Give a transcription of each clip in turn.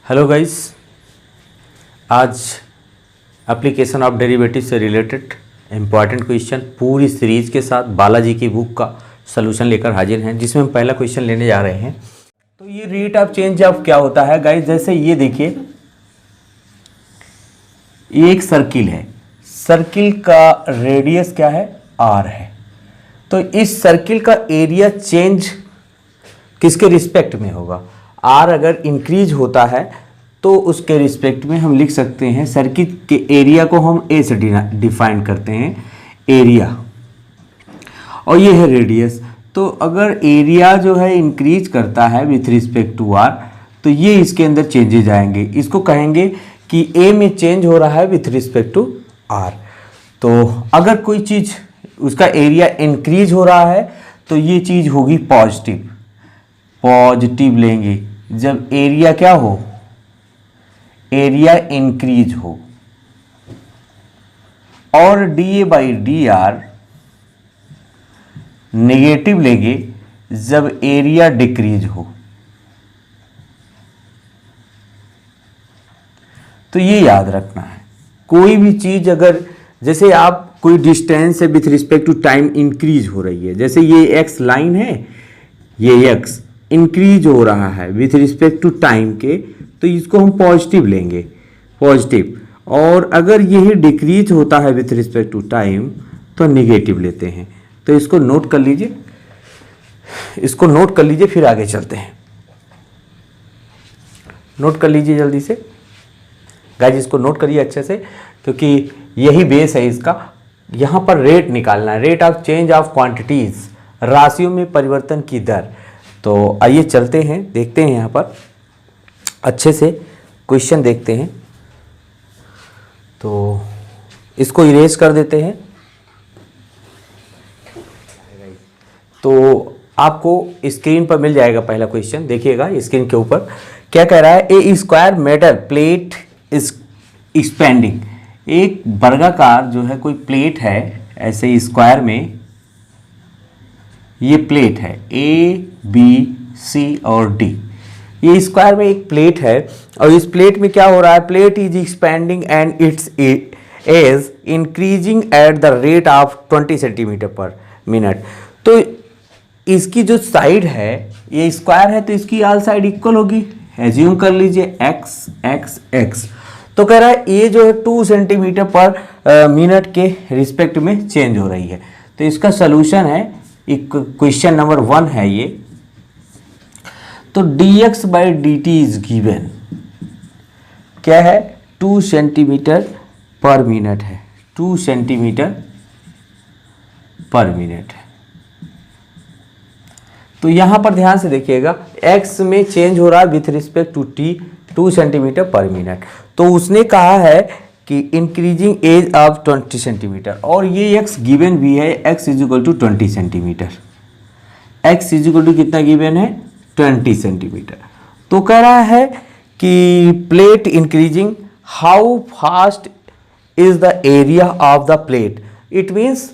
Hello guys, आज application of derivative से related important question पूरी सीरीज के साथ बालाजी की बुक का सलूशन लेकर हाजिर हैं, जिसमें हम पहला क्वेश्चन लेने जा रहे हैं। तो ये रेट ऑफ चेंज ऑफ क्या होता है गाइस, जैसे ये देखिए, ये एक सर्किल है, सर्किल का रेडियस क्या है, आर है। तो इस सर्किल का एरिया चेंज किसके रिस्पेक्ट में होगा, आर अगर इंक्रीज होता है तो उसके रिस्पेक्ट में हम लिख सकते हैं, सर्किट के एरिया को हम ए से डिफाइन करते हैं, एरिया, और ये है रेडियस। तो अगर एरिया जो है इंक्रीज करता है विथ रिस्पेक्ट टू आर, तो ये इसके अंदर चेंजेज आएंगे, इसको कहेंगे कि ए में चेंज हो रहा है विथ रिस्पेक्ट टू आर। तो अगर कोई चीज़ उसका एरिया इंक्रीज हो रहा है तो ये चीज़ होगी पॉजिटिव, पॉजिटिव लेंगे जब एरिया क्या हो, एरिया इंक्रीज हो। और D A by D R negative लेंगे जब एरिया डिक्रीज हो। तो ये याद रखना है, कोई भी चीज अगर, जैसे आप कोई डिस्टेंस है with respect to time increase हो रही है, जैसे ये एक्स लाइन है, ये एक्स इंक्रीज हो रहा है विथ रिस्पेक्ट टू टाइम के, तो इसको हम पॉजिटिव लेंगे, पॉजिटिव। और अगर यही डिक्रीज होता है विथ रिस्पेक्ट टू टाइम तो निगेटिव लेते हैं। तो इसको नोट कर लीजिए, इसको नोट कर लीजिए, फिर आगे चलते हैं। नोट कर लीजिए जल्दी से गाइस, इसको नोट करिए अच्छे से, क्योंकि यही बेस है इसका। यहाँ पर रेट निकालना है, rate of change of quantities, राशियों में परिवर्तन की दर। तो आइए चलते हैं, देखते हैं यहाँ पर अच्छे से क्वेश्चन देखते हैं। तो इसको इरेज कर देते हैं। तो आपको स्क्रीन पर मिल जाएगा पहला क्वेश्चन, देखिएगा स्क्रीन के ऊपर क्या कह रहा है। A square metal plate is expanding, एक वर्गाकार जो है कोई प्लेट है, ऐसे स्क्वायर में ये प्लेट है ए बी सी और डी, ये स्क्वायर में एक प्लेट है, और इस प्लेट में क्या हो रहा है, plate is expanding and its edge increasing at the rate of 20 centimetre per minute. तो इसकी जो साइड है, ये स्क्वायर है तो इसकी ऑल साइड इक्वल होगी, एज्यूम कर लीजिए एक्स एक्स एक्स। तो कह रहा है ये जो है 2 सेंटीमीटर पर मिनट के रिस्पेक्ट में चेंज हो रही है। तो इसका सोल्यूशन है, क्वेश्चन नंबर 1 है ये। तो dx by D T is given, क्या है, 2 सेंटीमीटर पर मिनट है, 2 सेंटीमीटर पर मिनट है। तो यहां पर ध्यान से देखिएगा, x में चेंज हो रहा है with respect to t, 2 centimetre per minute. तो उसने कहा है कि इंक्रीजिंग एज ऑफ 20 सेंटीमीटर, और ये x गिवन भी है, x is equal to 20 centimetre, x is equal to कितना गिवन है, 20 सेंटीमीटर। तो कह रहा है कि plate increasing, how fast is the area of the plate. It means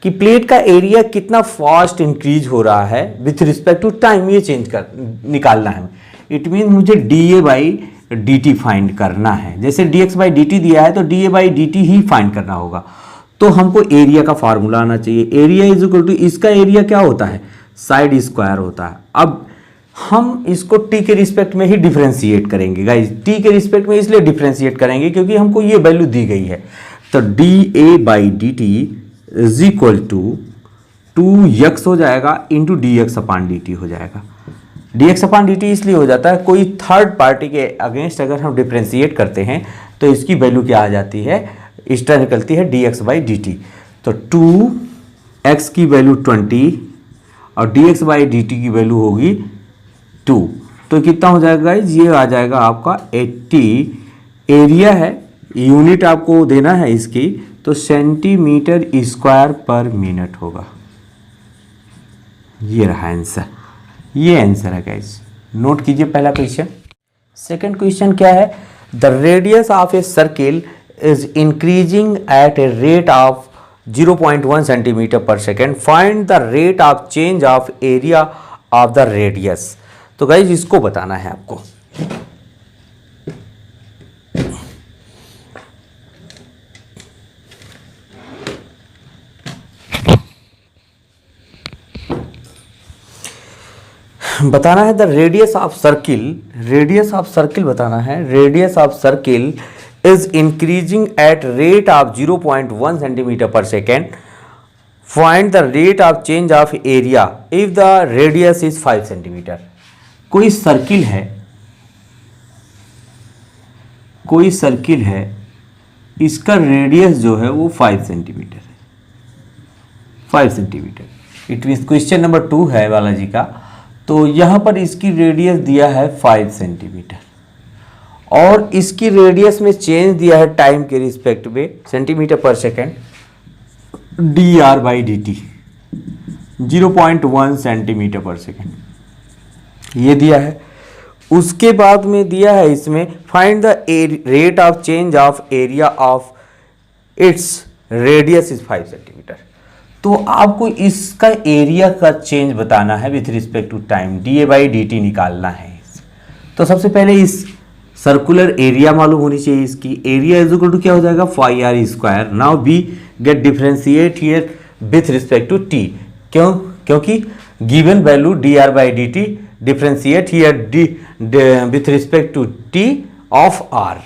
कि प्लेट का एरिया कितना फास्ट इंक्रीज हो रहा है विथ रिस्पेक्ट टू टाइम, ये चेंज कर निकालना है। इट मीन्स मुझे D A by D T find करना है। जैसे डी एक्स बाई डी टी दिया है तो D A by D T he find करना होगा। तो हमको एरिया का फार्मूला आना चाहिए, एरिया इज इक्वल टू, इसका एरिया क्या होता है, साइड स्क्वायर होता है। अब हम इसको टी के रिस्पेक्ट में ही डिफ्रेंशिएट करेंगे गाइस, टी के रिस्पेक्ट में इसलिए डिफ्रेंशिएट करेंगे क्योंकि हमको ये वैल्यू दी गई है। तो D A by D T is equal to 2x हो जाएगा into D X upon D T हो जाएगा। D X upon D T इसलिए हो जाता है, कोई थर्ड पार्टी के अगेंस्ट अगर हम डिफ्रेंशिएट करते हैं तो इसकी वैल्यू क्या आ जाती है, एक्स्ट्रा निकलती है D x by D T. तो 2x की वैल्यू 20 और डी एक्स बाई डी टी की वैल्यू होगी 2। तो कितना हो जाएगा गाइस, ये आ जाएगा आपका 80। एरिया है, यूनिट आपको देना है इसकी, तो सेंटीमीटर स्क्वायर पर मिनट होगा। ये रहा आंसर, ये आंसर है गाइस, नोट कीजिए पहला क्वेश्चन। सेकंड क्वेश्चन क्या है, the radius of a circle is increasing at a rate of 0.1 centimetre per second, find the rate of change of area of the radius. तो guys इसको बताना है आपको। बताना है द रेडियस ऑफ सर्किल बताना है। Radius of circle is increasing at rate of 0.1 centimetre per second. Find the rate of change of area if the radius is 5 centimetre. कोई सर्किल है, इसका रेडियस जो है वो 5 सेंटीमीटर है, 5 centimetre. It means question number 2 है बालाजी का। तो यहाँ पर इसकी रेडियस दिया है 5 सेंटीमीटर और इसकी रेडियस में चेंज दिया है टाइम के रिस्पेक्ट में centimetre per second, dr by dt 0.1 centimetre per second ये दिया है। उसके बाद में दिया है इसमें find the rate of change of area of its radius is 5 centimetre. तो आपको इसका एरिया का चेंज बताना है with respect to time, D by D T निकालना है। तो सबसे पहले इस सर्कुलर एरिया मालूम होनी चाहिए। इसकी एरिया इज इक्वल टू क्या हो जाएगा 5r²। Now we get differentiate here with respect to t. क्योंकि given value dr by D t differentiate here with respect to t of r।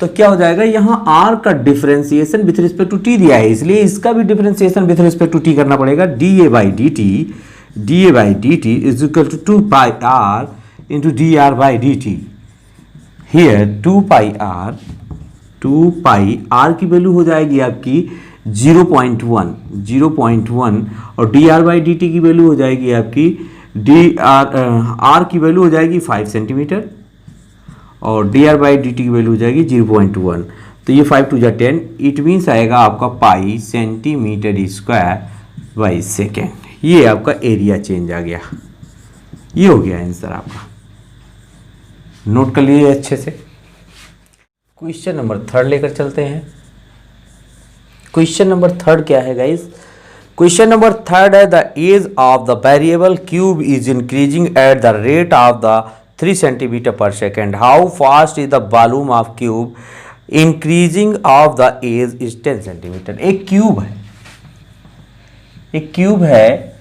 तो क्या हो जाएगा, यहाँ r का differentiation with respect to t दिया है, इसलिए इसका भी differentiation with respect to t करना पड़ेगा। dA by D T is equal to 2 pi r into dr by D t. Here 2 pi r की वैल्यू हो जाएगी आपकी 0.1 और dr बाई डी टी की वैल्यू हो जाएगी आपकी r की वैल्यू हो जाएगी 5 सेंटीमीटर और dr बाई डी टी की वैल्यू हो जाएगी 0.1। तो ये 5 टू 10, इट मीन्स आएगा आपका पाई सेंटीमीटर स्क्वायर बाई सेकेंड। ये आपका एरिया चेंज आ गया। ये हो गया आंसर आपका, नोट कर लीजिए अच्छे से। क्वेश्चन नंबर 3 लेकर चलते हैं। क्वेश्चन नंबर 3 क्या है गाइस? क्वेश्चन नंबर 3 है the edge of the variable cube is increasing at the rate of the 3 centimetre per second. How fast is the volume of cube increasing of the edge is 10 centimetre. एक cube है,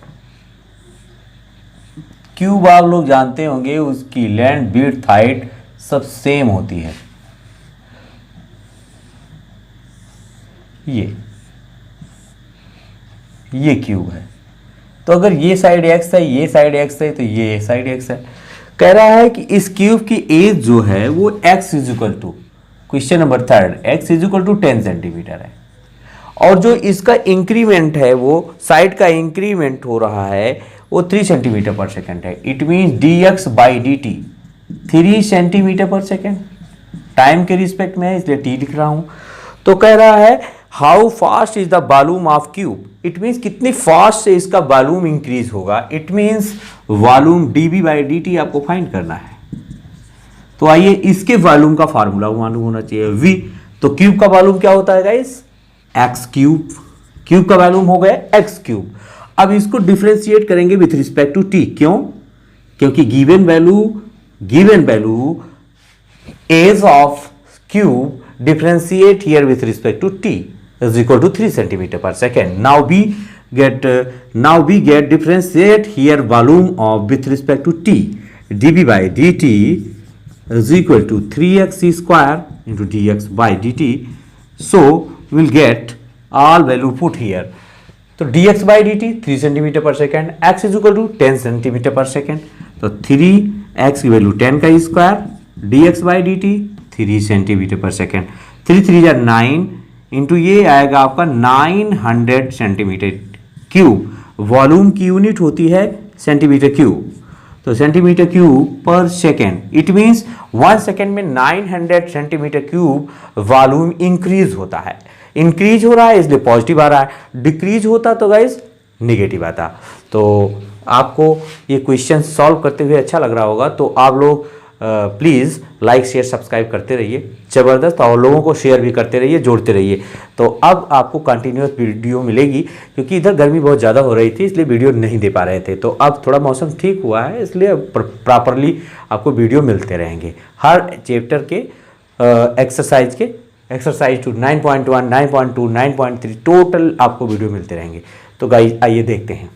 cube आप लोग जानते होंगे उसकी length width height सब same होती है। ये क्यूब है, तो अगर ये साइड x है, ये साइड x है, तो ये साइड x है। कह रहा है कि इस क्यूब की एज जो है वो x is equal to, question number 3, x is equal to 10 centimetre है और जो इसका इंक्रीमेंट है वो साइड का इंक्रीमेंट हो रहा है वो 3 सेंटीमीटर पर सेकेंड है। It means dx by D T 3 centimetre per second, time के रिस्पेक्ट में है इसलिए t लिख रहा हूं। तो कह रहा है how fast is the volume of cube. It means कितनी फास्ट से इसका वॉल्यूम इंक्रीज होगा। It means volume dv by D T आपको फाइंड करना है। तो आइए इसके वॉल्यूम का फार्मूला मालूम होना चाहिए v। तो क्यूब का वॉल्यूम क्या होता है गाइस? x cube. क्यूब का वॉल्यूम हो गया x क्यूब। अब इसको डिफरेंशिएट करेंगे विथ रिस्पेक्ट टू t। क्यों? क्योंकि given value edge of cube differentiate here with respect to t is equal to 3 centimeter per second. Now we get differentiate here volume of with respect to t. dv by dt is equal to 3x square into dx by dt. So we'll get all value put here. तो dx by dt 3 centimeter per second, x is equal to 10 centimeter per second. तो 3x की value 10 का square, dx by dt 3 centimetre per second. 3 3 जा 9 into ये आएगा आपका 900 centimetre cube. Volume की unit होती है सेंटीमीटर क्यूब, तो सेंटीमीटर क्यूब पर सेकेंड। इट मीन्स 1 सेकेंड में 900 सेंटीमीटर क्यूब वॉल्यूम इंक्रीज होता है। इंक्रीज हो रहा है इसलिए पॉजिटिव आ रहा है, डिक्रीज होता तो गाइस निगेटिव आता। तो आपको ये क्वेश्चन सॉल्व करते हुए अच्छा लग रहा होगा, तो आप लोग प्लीज़ लाइक शेयर सब्सक्राइब करते रहिए ज़बरदस्त, और लोगों को शेयर भी करते रहिए, जोड़ते रहिए। तो अब आपको कंटिन्यूस वीडियो मिलेगी, क्योंकि इधर गर्मी बहुत ज़्यादा हो रही थी इसलिए वीडियो नहीं दे पा रहे थे। तो अब थोड़ा मौसम ठीक हुआ है इसलिए प्रॉपरली आपको वीडियो मिलते रहेंगे। हर चैप्टर के एक्सरसाइज टू 9.1, 9.2, 9.3 टोटल आपको वीडियो मिलते रहेंगे। तो गाइस आइए देखते हैं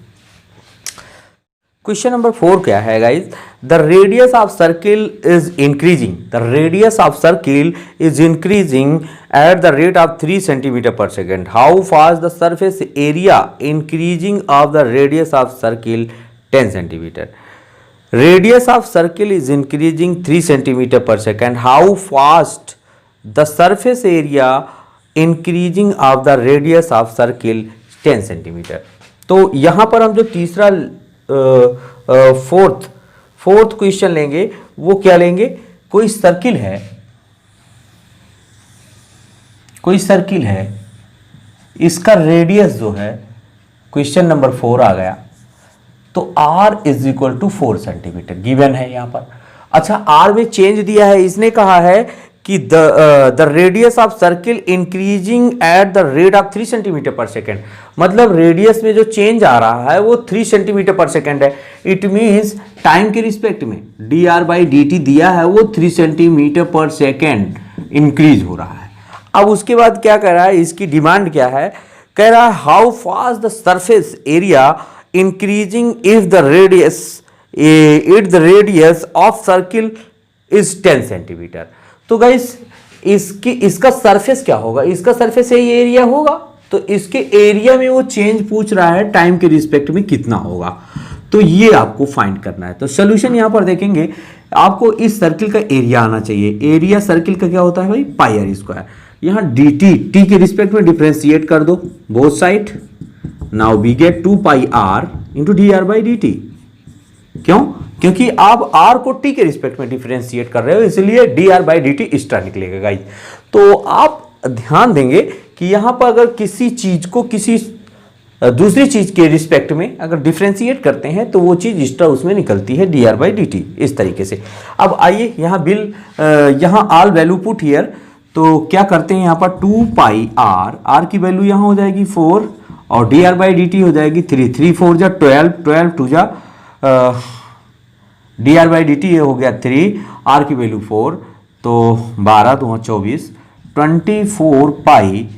क्वेश्चन नंबर 4 क्या है guys? The radius of circle is increasing, the radius of circle is increasing at the rate of 3 centimetre per second. How fast the surface area increasing of the radius of circle 10 centimetre. Radius of circle is increasing 3 centimetre per second. How fast the surface area increasing of the radius of circle 10 centimetre. तो यहां पर हम जो तीसरा fourth question लेंगे वो क्या लेंगे? कोई सर्किल है, इसका रेडियस जो है, क्वेश्चन नंबर 4 आ गया, तो r is equal to 4 centimetre given है यहां पर. अच्छा, r में चेंज दिया है, इसने कहा है कि the radius of circle increasing at the rate of 3 centimetre per second. मतलब रेडियस में जो चेंज आ रहा है वो 3 सेंटीमीटर पर सेकेंड है. इट मीन्स टाइम के रिस्पेक्ट में dr/dt दिया है वो 3 सेंटीमीटर पर सेकेंड इंक्रीज हो रहा है. अब उसके बाद क्या कह रहा है, इसकी डिमांड क्या है? कह रहा है how fast the surface area increasing if the radius of circle is 10 centimetre. तो गाइस इसका सरफेस क्या होगा? इसका सरफेस यही एरिया होगा, तो इसके एरिया में वो चेंज पूछ रहा है टाइम के रिस्पेक्ट में कितना होगा, तो ये आपको फाइंड करना है. तो सोल्यूशन यहां पर देखेंगे, आपको इस सर्किल का एरिया आना चाहिए. एरिया सर्किल का क्या होता है भाई? Pi R square. यहां dt t के रिस्पेक्ट में डिफरेंशिएट कर दो both side. Now we get 2 pi r into dr/dt. क्यों? क्योंकि आप r को t के रिस्पेक्ट में डिफरेंशिएट कर रहे हो, इसलिए dr/dt एक्स्ट्रा निकलेगा गाइस. तो आप ध्यान देंगे कि यहां पर अगर किसी चीज को किसी दूसरी चीज के रिस्पेक्ट में अगर डिफरेंशिएट करते हैं तो वो चीज एक्स्ट्रा उसमें निकलती है dr/dt इस तरीके से. अब आइए यहां ऑल वैल्यू पुट हियर. तो क्या करते हैं, यहां पर 2 पाई r की वैल्यू यहां हो जाएगी 4 और dr/dt हो जाएगी 3. 3 4 जा 12, 12 2 जा dr/dt ये हो गया 3, r की वैल्यू 4, तो 12 2 24, 24 पाई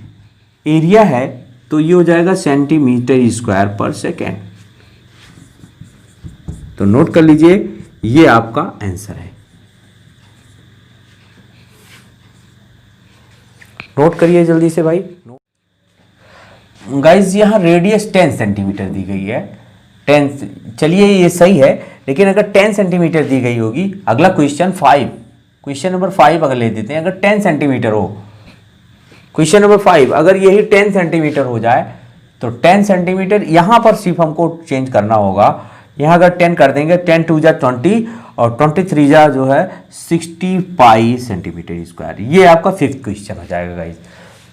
एरिया है, तो ये हो जाएगा सेंटीमीटर स्क्वायर पर सेकेंड. तो नोट कर लीजिए, ये आपका आंसर है. नोट करिए जल्दी से भाई. गाइज यहां रेडियस 10 सेंटीमीटर दी गई है. 10, चलिए ये सही है, लेकिन अगर 10 सेंटीमीटर दी गई होगी, अगला क्वेश्चन नंबर 5 अगर ले देते हैं, अगर 10 सेंटीमीटर हो, क्वेश्चन नंबर 5 अगर यही 10 सेंटीमीटर हो जाए, तो 10 सेंटीमीटर यहां पर सिर्फ हमको चेंज करना होगा. यहां अगर 10 कर देंगे, 10 2 जा 20 और 23 जा जो है 60 पाई सेंटीमीटर स्क्वायर. ये आपका 5th क्वेश्चन हो जाएगा गाइज.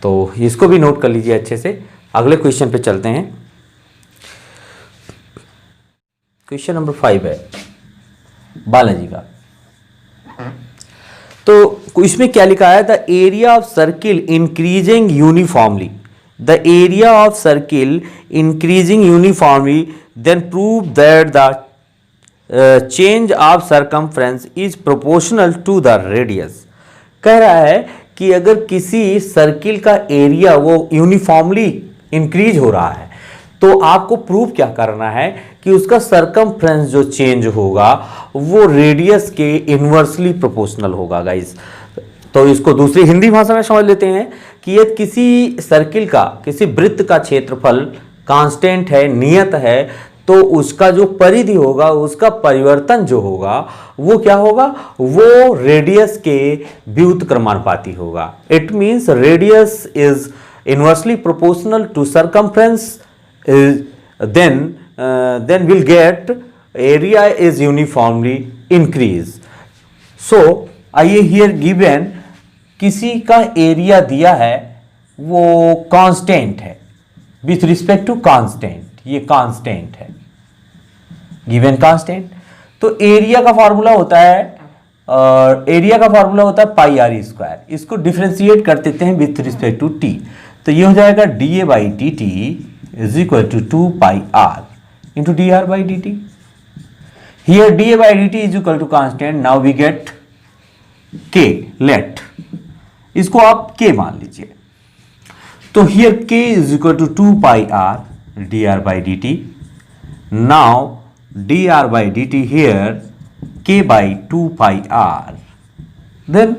तो इसको भी नोट कर लीजिए अच्छे से. अगले क्वेश्चन पे चलते हैं. क्वेश्चन नंबर 5 है बालाजी का. तो इसमें क्या लिखा है? The area of circle increasing uniformly, the area of circle increasing uniformly, then prove that the change of circumference is proportional to the radius. कह रहा है कि अगर किसी सर्किल का एरिया वो यूनिफॉर्मली इंक्रीज हो रहा है, तो आपको प्रूव क्या करना है कि उसका सर्कमफ्रेंस जो चेंज होगा वो रेडियस के इनवर्सली प्रोपोर्शनल होगा गाइस. तो इसको दूसरी हिंदी भाषा में समझ लेते हैं कि यदि किसी सर्किल का, किसी वृत्त का क्षेत्रफल कांस्टेंट है, नियत है, तो उसका जो परिधि होगा, उसका परिवर्तन जो होगा वो क्या होगा? वो रेडियस के व्युत्क्रमानुपाती होगा. It means radius is inversely proportional to circumference, then we'll get area is uniformly increase. So आइए here given किसी का एरिया दिया है वो कांस्टेंट है विथ रिस्पेक्ट टू कांस्टेंट, ये कांस्टेंट है गिवन कांस्टेंट. तो एरिया का फॉर्मूला होता है पाई आर स्क्वायर. इसको डिफरेंशिएट कर देते हैं विथ रिस्पेक्ट टू टी. तो ये हो जाएगा dA/dt is equal to 2 pi r into dr/dt. Here dA/dt is equal to constant. Now we get k. Let इसको आप k मान लीजिए. तो here k is equal to 2 pi r dr/dt. Now dr/dt here k/2πr। Then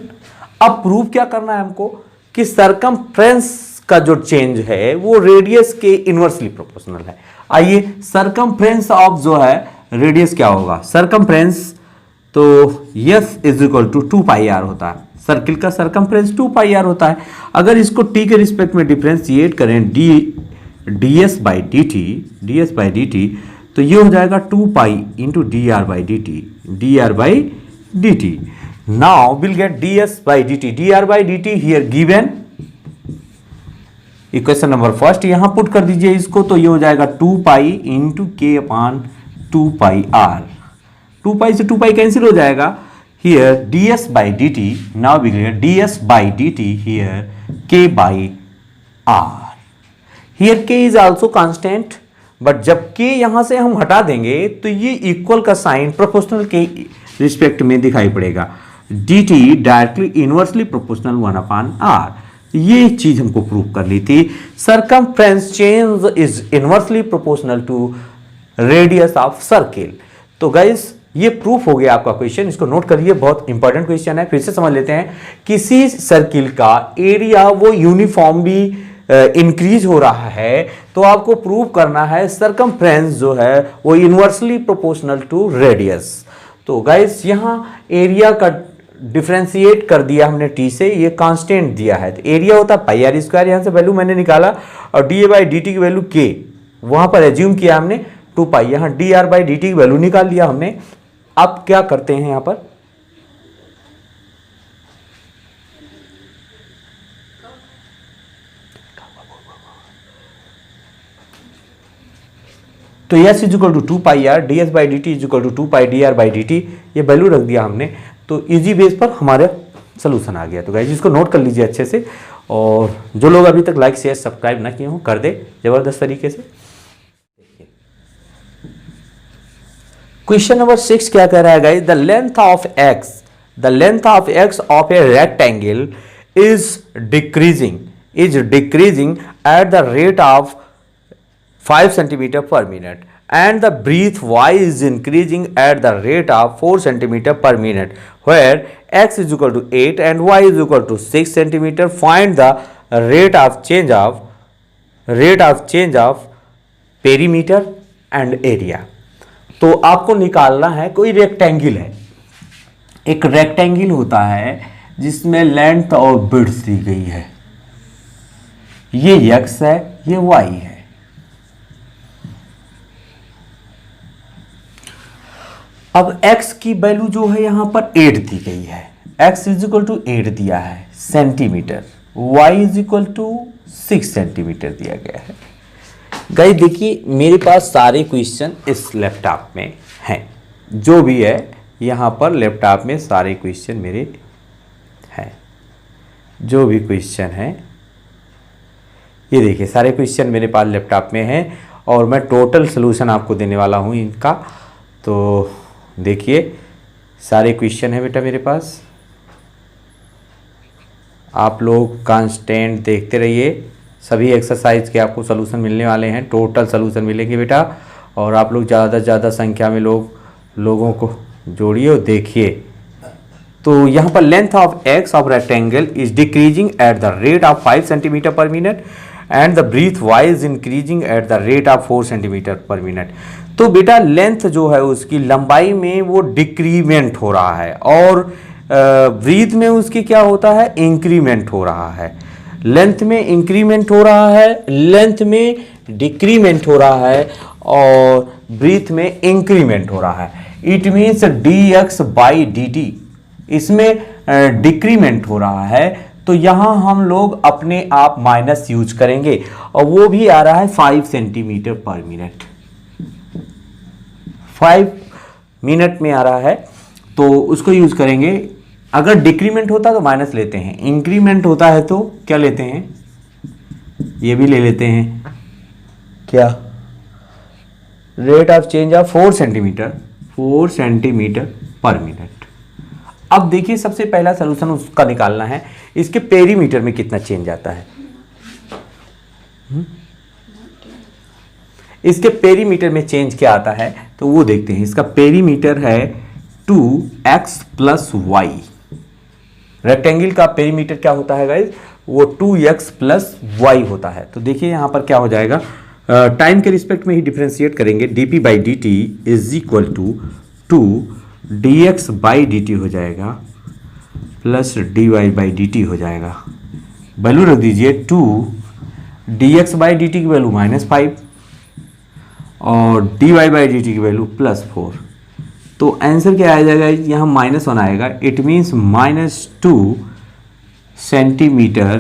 अब prove क्या करना है हमको कि सरकमफ्रेंस का जो चेंज है वो रेडियस के इनवर्सली प्रोपोर्शनल है। आइए सरकमफ्रेंस ऑफ जो है रेडियस क्या होगा, सरकमफ्रेंस तो yes is equal to 2πr होता है, सर्किल का सरकमफ्रेंस 2πr होता है। अगर इसको t के रिस्पेक्ट में डिफरेंशिएट करें ds/dt तो ये हो जाएगा 2π into dr/dt। Now will get ds/dt here given equation number first, यहां पुट कर दीजिए इसको, तो ये हो जाएगा 2π इंटू k/2πr। 2π से 2π कैंसिल हो जाएगा, here ds/dt, now will get ds/dt here k/r। Here k is also constant, but जब k यहां से हम हटा देंगे तो ये इक्वल का साइन प्रोपोर्शनल के रिस्पेक्ट में दिखाई पड़ेगा। dt directly inversely proportional 1/r। ये चीज हमको प्रूव करनी थी। Circumference change is inversely proportional to radius of circle. तो गाइस ये प्रूफ हो गया आपका क्वेश्चन, इसको नोट करिए, बहुत इंपॉर्टेंट क्वेश्चन है। फिर से समझ लेते हैं, किसी सर्किल का एरिया वो यूनिफॉर्मली इंक्रीज हो रहा है तो आपको प्रूव करना है सरकमफ्रेंस जो है वो इनवर्सली प्रोपोर्शनल टू रेडियस। तो गाइस यहां एरिया का डिफरेंशिएट कर दिया हमने t से, ये कांस्टेंट दिया है तो एरिया होता है पाई आर स्क्वायर, यहां से वैल्यू मैंने निकाला और da/dt की वैल्यू k वहां पर एज्यूम किया हमने 2π, यहां dr/dt की वैल्यू निकाल लिया हमने। अब क्या करते हैं यहां पर, तो s is equal to 2πr, ds/dt is equal to 2π dr/dt, ये वैल्यू रख दिया हमने, तो इजी बेस पर हमारा सोल्यूशन आ गया। तो गाइस इसको नोट कर लीजिए अच्छे से, और जो लोग अभी तक लाइक शेयर सब्सक्राइब ना किए हो कर दे जबरदस्त तरीके से। क्वेश्चन नंबर 6 क्या कह रहा है guys, the length of x of a rectangle is decreasing at the rate of 5 centimeter per minute and the breadth y is increasing at the rate of 4 centimeter per minute, where x is equal to 8 and y is equal to 6 centimeter. Find the rate of change of perimeter and area. तो आपको निकालना है, कोई rectangle है, एक rectangle होता है जिसमें लेंथ और विड्थ दी गई है, ये x है ये y है। अब x की वैल्यू जो है यहां पर 8 दी गई है, x इज इक्वल टू 8 दिया है centimetre, y is equal to 6 centimetre दिया गया है। गाइस देखिए मेरे पास सारे क्वेश्चन इस लैपटॉप में हैं, जो भी है यहां पर लैपटॉप में सारे क्वेश्चन मेरे हैं, जो भी क्वेश्चन हैं ये देखिए सारे क्वेश्चन मेरे पास लैपटॉप में हैं, और मैं टोटल सोल्यूशन आपको देने वाला हूं इनका। तो देखिए सारे क्वेश्चन है बेटा मेरे पास, आप लोग कांस्टेंट देखते रहिए, सभी एक्सरसाइज के आपको सोल्यूशन मिलने वाले हैं, टोटल सोल्यूशन मिलेंगे बेटा, और आप लोग ज़्यादा से ज़्यादा संख्या में लोगों को जोड़िए और देखिए। तो यहाँ पर length of X of rectangle is decreasing at the rate of 5 centimetre per minute and the breadth Y is increasing at the rate of 4 centimetre per minute. तो बेटा लेंथ जो है उसकी लंबाई में वो डिक्रीमेंट हो रहा है, और ब्रीथ में उसकी क्या होता है, इंक्रीमेंट हो रहा है। लेंथ में इंक्रीमेंट हो रहा है, लेंथ में डिक्रीमेंट हो रहा है, और ब्रीथ में इंक्रीमेंट हो रहा है। इट मीन्स dx/dt इसमें डिक्रीमेंट हो रहा है, तो यहां हम लोग अपने आप माइनस यूज करेंगे, और वो भी आ रहा है 5 सेंटीमीटर पर मिनट, 5 मिनट में आ रहा है, तो उसको यूज करेंगे। अगर डिक्रीमेंट होता तो माइनस लेते हैं, इंक्रीमेंट होता है तो क्या लेते हैं, ये भी ले लेते हैं, क्या rate of change of 4 centimetre per minute. अब देखिए सबसे पहला सलूशन उसका निकालना है, इसके पेरीमीटर में कितना चेंज आता है। इसके पेरीमीटर में चेंज क्या आता है, तो वो देखते हैं। इसका पेरीमीटर है 2x + y। रेक्टेंगल का पेरीमीटर क्या होता है गाइज, वो 2x + y होता है। तो देखिए यहाँ पर क्या हो जाएगा, टाइम के रिस्पेक्ट में ही डिफ्रेंशिएट करेंगे। dp/dt = 2 dx/dt हो जाएगा प्लस dy/dt हो जाएगा। वैल्यू रख दीजिए 2 dx/dt की वैल्यू -5 और dy/dt की वैल्यू +4। तो आंसर क्या आ जाएगा, यहाँ -1 आएगा। It means -2 centimetre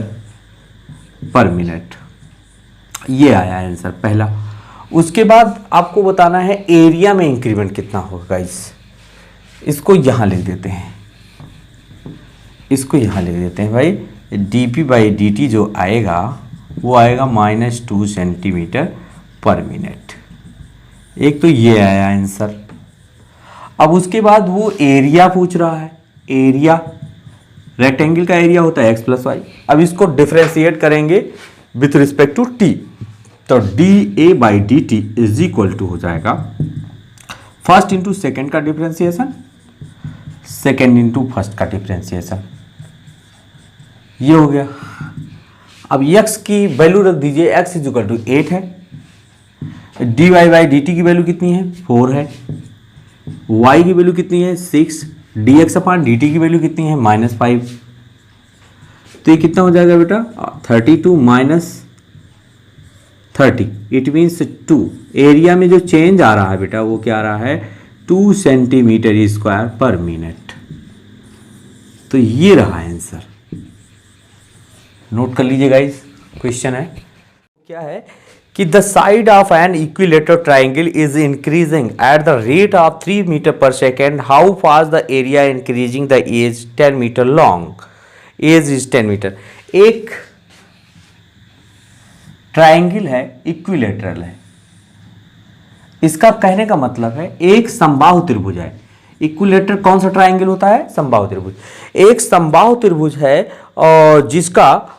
per minute. ये आया आंसर पहला। उसके बाद आपको बताना है एरिया में इंक्रीमेंट कितना होगा गाइस। इसको यहाँ लिख देते हैं, इसको यहाँ लिख देते हैं भाई। dp/dt जो आएगा वो आएगा -2 सेंटीमीटर पर मिनट। एक तो ये आया आंसर। अब उसके बाद वो एरिया पूछ रहा है। एरिया, रेक्टेंगल का एरिया होता है x + y। अब इसको डिफरेंशिएट करेंगे विथ रिस्पेक्ट टू t। तो dA/dt = हो जाएगा फर्स्ट इंटू सेकेंड का डिफरेंशिएशन, सेकेंड इंटू फर्स्ट का डिफरेंशिएशन। ये हो गया। अब x की वैल्यू रख दीजिए, x = 8 है। dy/dt की वैल्यू कितनी है, 4 है। y की वैल्यू कितनी है, 6। dx/dt की वैल्यू कितनी है, -5। तो ये कितना हो जाएगा बेटा, 32 - 30। It means 2। एरिया में जो चेंज आ रहा है बेटा वो क्या आ रहा है, 2 सेंटीमीटर² पर मिनट। तो ये रहा आंसर। नोट कर लीजिए गाइस। क्वेश्चन है क्या है कि the side of an equilateral triangle is increasing at the rate of 3 metre per second. How fast the area increasing the edge 10 metre long. Edge is 10 metre. एक triangle है, equilateral है। इसका कहने का मतलब है एक समबाहु त्रिभुज है। इक्विलेटर कौन सा ट्राइंगल होता है, समबाहु त्रिभुज। एक समबाहु त्रिभुज है और जिसका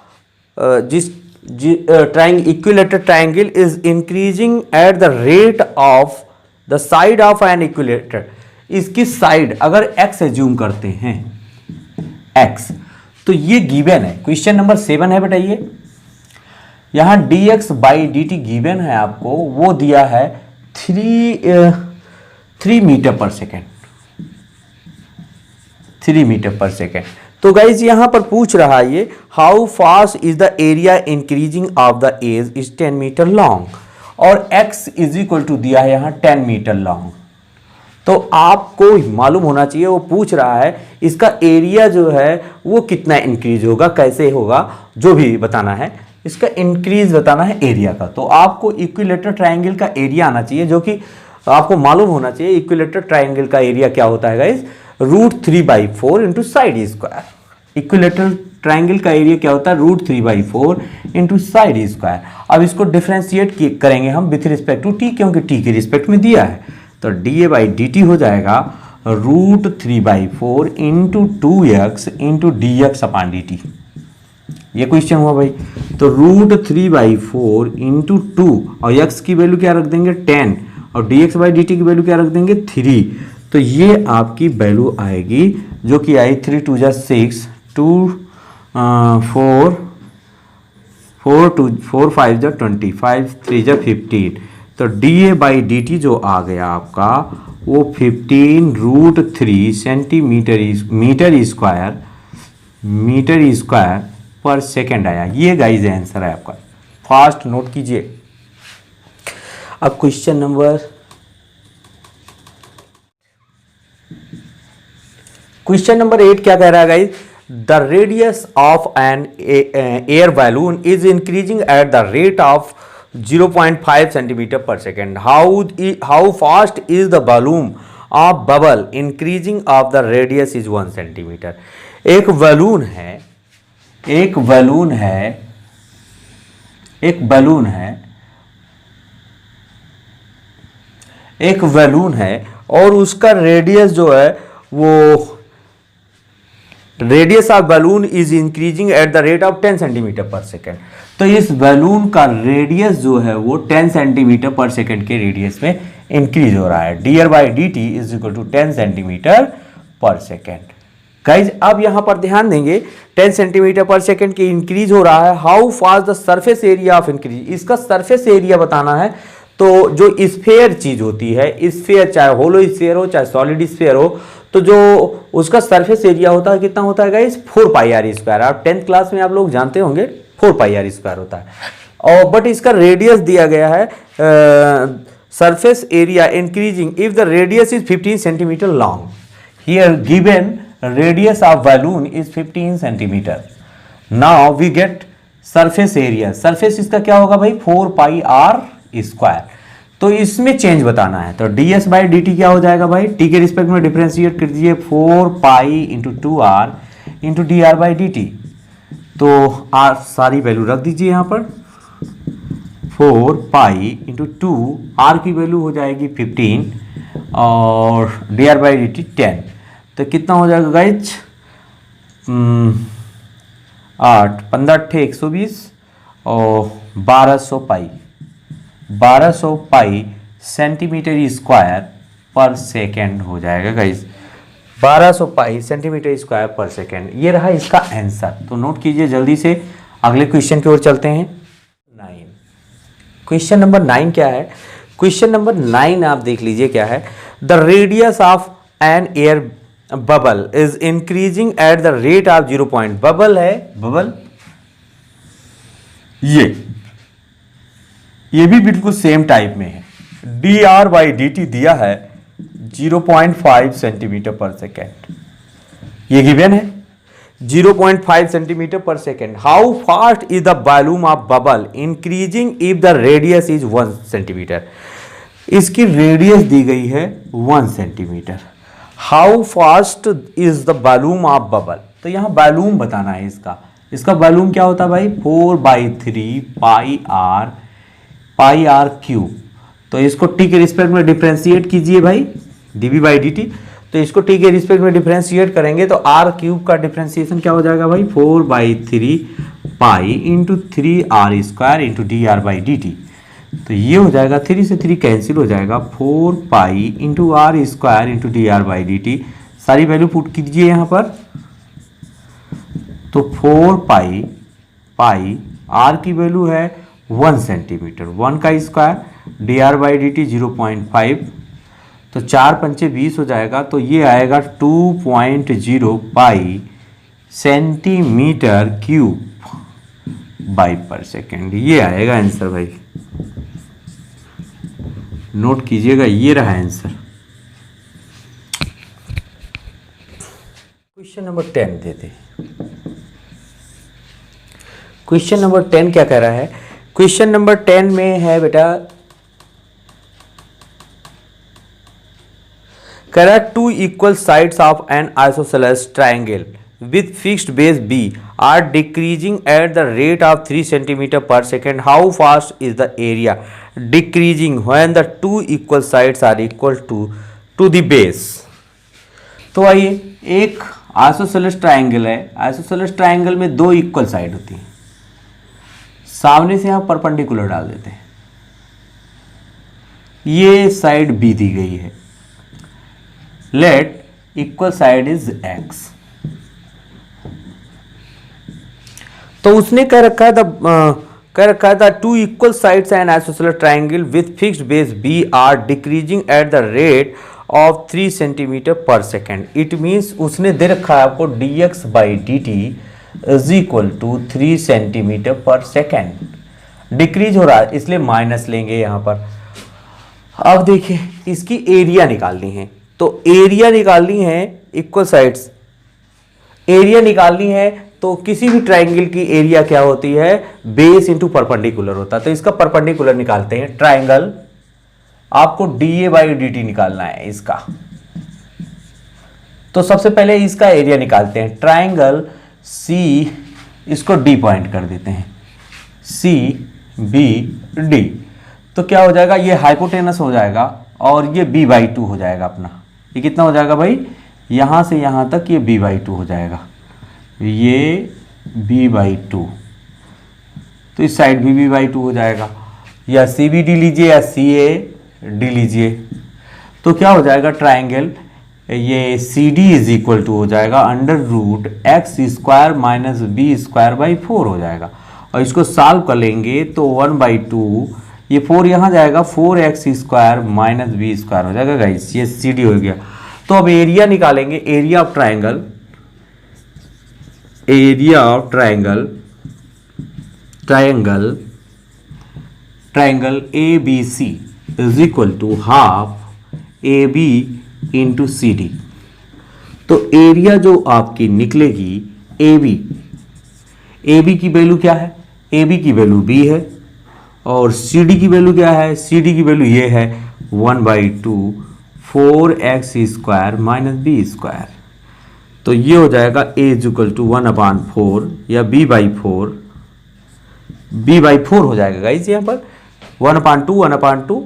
equilateral triangle is increasing at the rate of the side of N equilateral. इसकी साइड अगर x एज्यूम करते हैं, x, तो ये गिवन है। क्वेश्चन नंबर 7 है बेटा। ये यहां dx/dt गिवन है आपको, वो दिया है 3 metre per second. 3 metre per second. तो गाइज यहां पर पूछ रहा है ये, how fast is the area increasing of the edge is 10 metre long, और x = दिया है यहां 10 मीटर लॉन्ग। तो आपको मालूम होना चाहिए, वो पूछ रहा है इसका एरिया जो है वो कितना इंक्रीज होगा, कैसे होगा, जो भी बताना है। इसका इंक्रीज बताना है एरिया का। तो आपको इक्विलेटर ट्राइंगल का एरिया आना चाहिए, जो कि आपको मालूम होना चाहिए। इक्विलेटर ट्राइंगल का एरिया क्या होता है guys, √3/4 into side square. Equilateral triangle का एरिया क्या होता है, √3/4 इंटू साइड स्क्वायर। अब इसको डिफरेंशिएट करेंगे हम विथ रिस्पेक्ट टू टी, क्योंकि टी के रिस्पेक्ट में दिया है। तो dA/dt हो जाएगा √3/4 इंटू 2x इंटू dx/dt। ये क्वेश्चन हुआ भाई। तो √3/4 इंटू 2 और x की वैल्यू क्या रख देंगे, 10, और dx/dt की वैल्यू क्या रख देंगे, 3। तो ये आपकी वैल्यू आएगी जो कि आई 3 2 6, 2 4 4 5 20, 5 3 15। तो dA/dt जो आ गया आपका वो 15√3 मीटर स्क्वायर पर सेकेंड आया। ये गाइज आंसर है आपका। फास्ट नोट कीजिए। अब क्वेश्चन नंबर 8 क्या कह रहा है guys, the radius of an air balloon is increasing at the rate of 0.5 centimetre per second. How fast is the balloon of bubble increasing of the radius is 1 centimetre. एक balloon है और उसका radius जो है वो radius of balloon is increasing at the rate of 10 centimetre per second. तो इस balloon का रेडियस जो है वो 10 सेंटीमीटर पर सेकेंड के रेडियस में इंक्रीज हो रहा है। D R by D T is equal to 10 centimetre per second. Guys अब यहां पर ध्यान देंगे 10 सेंटीमीटर पर सेकेंड की इंक्रीज हो रहा है। How fast the surface area of increase, इसका सरफेस एरिया बताना है। तो जो स्फेयर चीज होती है, स्फेयर चाहे होलो स्फेयर हो चाहे सॉलिड स्फेयर हो, तो जो उसका सरफेस एरिया होता है कितना होता है गाइस 4 पाई आर स्क्वायर। आप 10th क्लास में आप लोग जानते होंगे 4 पाई आर स्क्वायर होता है। और बट इसका रेडियस दिया गया है surface area increasing if the radius is 15 centimetre long. Here given radius of balloon is 15 centimetre. Now we get surface area. Surface इसका क्या होगा भाई 4 पाई आर स्क्वायर। तो इसमें चेंज बताना है तो ds बाई डी टी क्या हो जाएगा भाई, t के रिस्पेक्ट में डिफरेंशिएट कर दीजिए 4 pi into 2r into D R by D T. तो r सारी वैल्यू रख दीजिए यहाँ पर 4 पाई इंटू 2, r की वैल्यू हो जाएगी 15 और D R by D T 10। तो कितना हो जाएगा गाइज 8 15 120 और 1200 पाई सेंटीमीटर स्क्वायर पर सेकेंड हो जाएगा गाइज। 1200 पाई सेंटीमीटर स्क्वायर पर सेकेंड, ये रहा इसका आंसर। तो नोट कीजिए जल्दी से, अगले क्वेश्चन की ओर चलते हैं। 9 क्वेश्चन नंबर 9 क्या है? क्वेश्चन नंबर 9 आप देख लीजिए क्या है। The radius of an air bubble is increasing at the rate of 0 point. Bubble है, बबल ये भी बिल्कुल सेम टाइप में है। डी आर बाई डी टी दिया है 0.5 सेंटीमीटर पर सेकेंड, ये गिवन है 0.5 centimetre per second. How fast is the volume of bubble increasing if the radius is 1 centimetre. इसकी रेडियस दी गई है 1 centimetre. How fast is the volume of bubble, तो यहां वॉल्यूम बताना है इसका वॉल्यूम क्या होता है भाई 4/3 पाई आर क्यूब। तो इसको टी के रिस्पेक्ट में डिफरेंशिएट कीजिए भाई डीवी बाई डी टी। तो इसको टी के रिस्पेक्ट में डिफरेंशिएट करेंगे तो आर क्यूब का डिफरेंशिएशन क्या हो जाएगा भाई 4/3 pi into 3r square into D R by D T. तो ये हो जाएगा 3 से 3 कैंसिल हो जाएगा 4 pi into R square into D R by D T. सारी वैल्यू पुट कीजिए यहाँ पर। तो 4 पाई आर की वैल्यू है 1 सेंटीमीटर, 1 का square D R by D T 0.5। तो 4 पंचे 20 हो जाएगा। तो ये आएगा 2.0 पाई सेंटीमीटर क्यूब बाई पर सेकेंड। ये आएगा आंसर भाई, नोट कीजिएगा, ये रहा आंसर। क्वेश्चन नंबर 10 देते। क्वेश्चन नंबर 10 क्या कह रहा है? क्वेश्चन नंबर 10 में है बेटा, कह रहा है 2 equal sides of N isosceles triangle with fixed base B are decreasing at the rate of 3 centimeter per second. How fast is the area decreasing when the 2 equal sides are equal to the base? तो आइए, एक isosceles triangle है। Isosceles triangle में 2 equal side होती हैं। सामने से आप परपेंडिकुलर डाल देते हैं। ये साइड B दी गई है। Let equal side is X। तो उसने कह रखा है the 2 equal sides and isosceles triangle with fixed base B are decreasing at the rate of 3 centimetre per second. It means उसने दे रखा है आपको dx by D T is equal to 3 centimetre per second. Decrease हो रहा है इसलिए minus लेंगे यहाँ पर। अब देखिए इसकी एरिया निकालनी है। तो एरिया निकालनी है, इक्वल साइड्स एरिया निकालनी है। तो किसी भी ट्राइंगल की एरिया क्या होती है, बेस इंटू परपेंडिकुलर होता है। तो इसका परपेंडिकुलर निकालते हैं। ट्राइंगल आपको डीए बाई डी टी निकालना है इसका। तो सबसे पहले इसका एरिया निकालते हैं। ट्राइंगल सी, इसको डी पॉइंट कर देते हैं, सी बी डी। तो क्या हो जाएगा, ये हाइपोटेनस हो जाएगा और ये b बाई 2 हो जाएगा अपना। ये कितना हो जाएगा भाई, यहां से यहां तक ये b बाई 2 हो जाएगा। ये b/2, तो इस साइड भी b/2 हो जाएगा, या CBD लीजिए या CAD लीजिए, तो क्या हो जाएगा ट्राइंगल ये CD इज इक्वल टू हो जाएगा √x² माइनस b²/4 हो जाएगा। और इसको सॉल्व कर लेंगे तो 1/2, ये 4 यहाँ जाएगा, 4x² माइनस b² हो जाएगा गाइस, ये CD हो गया। तो अब एरिया निकालेंगे, area of triangle, area of triangle ABC is equal to half AB into CD। तो एरिया जो आपकी निकलेगी AB की वैल्यू क्या है, AB की वैल्यू B है, और CD की वैल्यू क्या है, CD की वैल्यू ये है 1/2 4x² माइनस b²। तो ये हो जाएगा A इज इक्वल टू 1/4 या b/4 हो जाएगा गाइस, यहाँ पर 1/2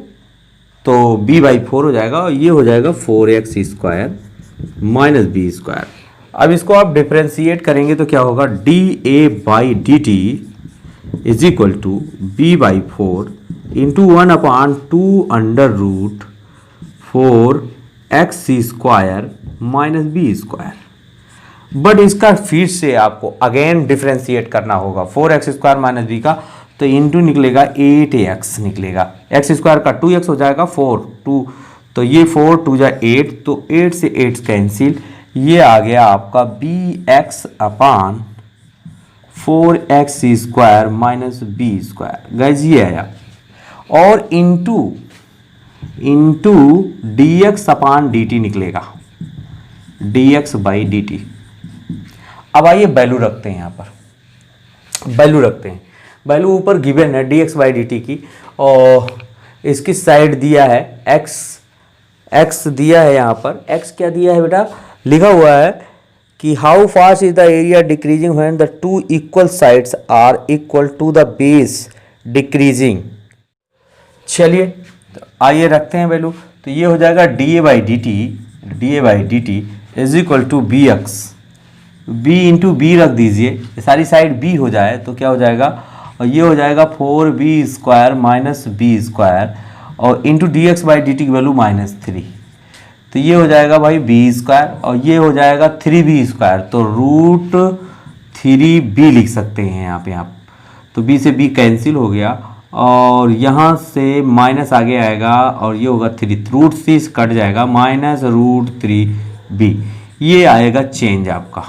तो b/4 हो जाएगा, और ये हो जाएगा 4x² माइनस b²। अब इसको आप डिफ्रेंशिएट करेंगे तो क्या होगा, dA/dt is equal to b/4 into 1/2 √4x² minus b²। But इसका फिर से आपको अगेन डिफ्रेंशिएट करना होगा, 4x² माइनस b का, तो इंटू निकलेगा 8x निकलेगा, x² का 2x हो जाएगा 4 2, तो ये 4 2 जा 8, तो 8 से 8 कैंसिल, ये आ गया आपका bx/4x² माइनस b², गाइस ये आया, और इंटू dx/dt निकलेगा, dx/dt। अब आइए वैल्यू रखते हैं, यहाँ पर वैल्यू रखते हैं, वैल्यू ऊपर गिवन है dx/dt की, और इसकी साइड दिया है x दिया है, यहाँ पर x क्या दिया है बेटा, लिखा हुआ है कि how fast is the area decreasing when the two equal sides are equal to the base decreasing. चलिए तो आइए रखते हैं वैल्यू, तो ये हो जाएगा dA/dt is equal to bx, b into B रख दीजिए, सारी साइड b हो जाए तो क्या हो जाएगा, और ये हो जाएगा 4b² माइनस b², और इंटू dx/dt की वैल्यू -3, तो ये हो जाएगा भाई b², और ये हो जाएगा 3b², तो √3b लिख सकते हैं यहाँ पे आप, तो b से b कैंसिल हो गया, और यहाँ से माइनस आगे आएगा, और ये होगा 3, √3 कट जाएगा, माइनस √3b, ये आएगा चेंज आपका।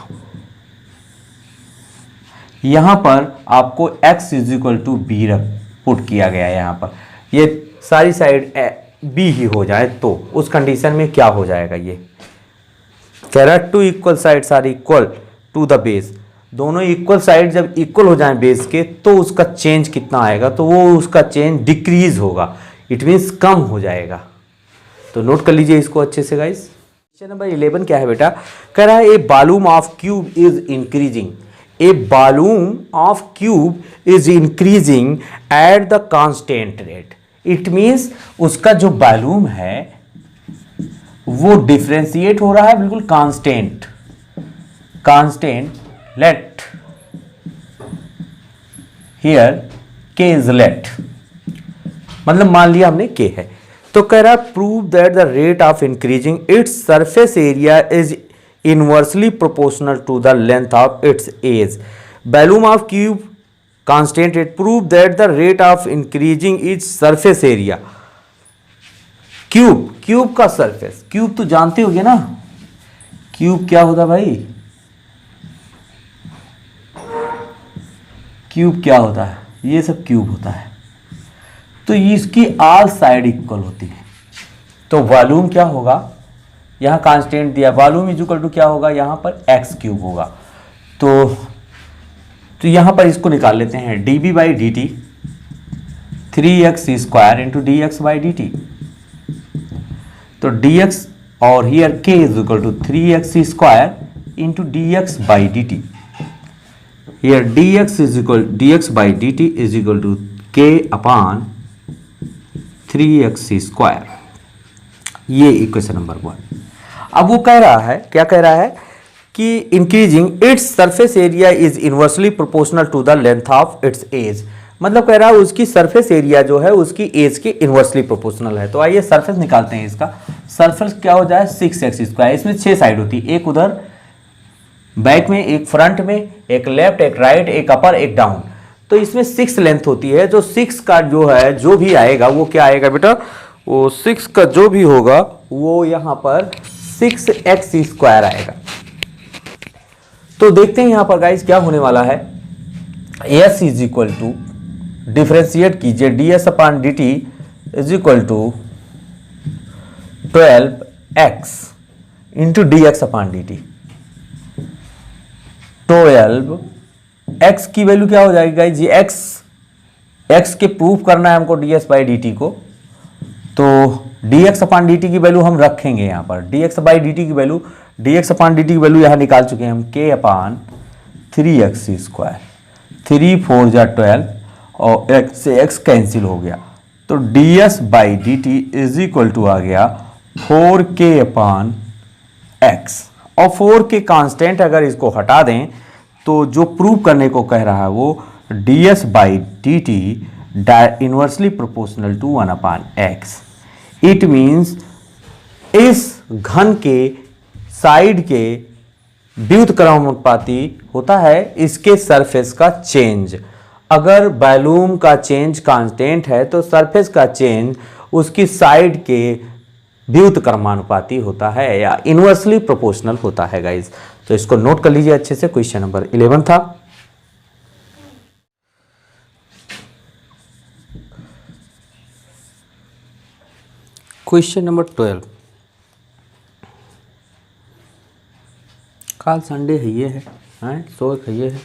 यहाँ पर आपको x is equal to B put किया गया है, यहाँ पर ये सारी साइड b ही हो जाए तो उस कंडीशन में क्या हो जाएगा, ये कह रहा है two equal sides are equal to the base, दोनों इक्वल साइड जब इक्वल हो जाएं बेस के तो उसका चेंज कितना आएगा, तो वो उसका चेंज डिक्रीज होगा, इट मीन्स कम हो जाएगा। तो नोट कर लीजिए इसको अच्छे से गाइस। क्वेश्चन नंबर 11 क्या है बेटा, कह रहा है a volume of cube is increasing, a volume of cube is increasing at the constant rate, it means उसका जो वॉल्यूम है वो डिफ्रेंशिएट हो रहा है बिल्कुल कांस्टेंट, लेट हियर के इज लेट, मतलब मान लिया हमने के है, तो कह रहा है prove that the rate of increasing its surface area is inversely proportional to the length of its edge, volume of cube constant rate, prove that the rate of increasing its surface area, cube का surface, cube तो जानते होगे ना, cube क्या होता भाई, cube क्या होता है, ये सब क्यूब होता है, तो इसकी ऑल साइड इक्वल होती है, तो वॉल्यूम क्या होगा, यहाँ कांस्टेंट दिया, वॉल्यूम इज इक्वल टू क्या होगा, यहाँ पर x³ होगा, तो यहाँ पर इसको निकाल लेते हैं, dB/dt 3x² इंटू dx/dt, तो dx और here k is equal to 3x² into dx/dt, here dx/dt is equal to k/3x², ये इक्वेशन नंबर 1। अब वो कह रहा है, क्या कह रहा है कि increasing its surface area is inversely proportional to the length of its edge, मतलब कह रहा है उसकी सरफेस एरिया जो है उसकी एज के इनवर्सली प्रोपोर्शनल है। तो आइए सरफेस निकालते हैं इसका। सरफेस क्या हो जाए 6x², इसमें 6 साइड होती है, एक उधर बैक में, एक फ्रंट में, एक लेफ्ट, एक राइट, एक अपर, एक डाउन। तो इसमें 6 लेंथ होती है। जो 6 का जो है जो भी आएगा वो क्या आएगा बेटा, वो 6 का जो भी होगा वो यहाँ पर 6x² आएगा। तो देखते हैं यहाँ पर गाइस क्या होने वाला है। s is equal to, differentiate कीजिए, ds/dt is equal to 12x into dx/dt। 12x की वैल्यू क्या हो जाएगी गाइस, ये x के प्रूफ करना है हमको ds/dt को, तो dx/dt की वैल्यू हम रखेंगे यहाँ पर। dx/dt की वैल्यू यहाँ निकाल चुके हैं हम, k/3x²। 3 4 जा 12 और x से x कैंसिल हो गया, तो ds/dt इज इक्वल टू आ गया 4k/x। और 4k कांस्टेंट अगर इसको हटा दें तो जो प्रूव करने को कह रहा है वो ds/dt inversely proportional to 1/x। It means इस घन के साइड के व्युत्क्रमानुपाती होता है इसके सरफेस का चेंज। अगर वॉल्यूम का चेंज कांस्टेंट है तो सरफेस का चेंज उसकी साइड के व्युत्क्रमानुपाती होता है या इनवर्सली प्रोपोर्शनल होता है गाइज। तो इसको नोट कर लीजिए अच्छे से। क्वेश्चन नंबर 11 था। क्वेश्चन नंबर 12, कल संडे है ये है सो है ये है।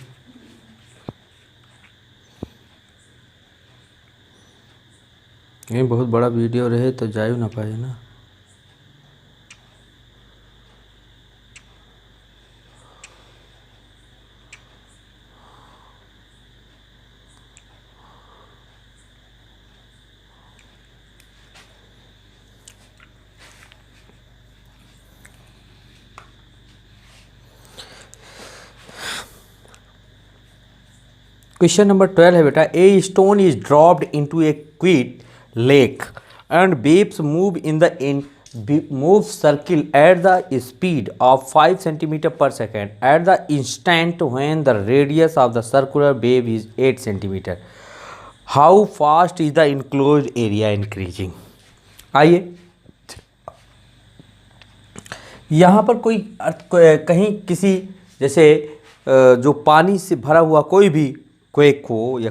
ये बहुत बड़ा वीडियो रहे तो जा ना पाए ना। क्वेश्चन नंबर 12 है बेटा, a stone is dropped into A quit lake and waves move in the move circle at the speed of 5 centimeter per second at the instant when the radius of the circular wave is 8 centimeter. How fast is the enclosed area increasing? आइए यहाँ पर कोई कहीं किसी जैसे जो पानी से भरा हुआ कोई भी क्वेक हो या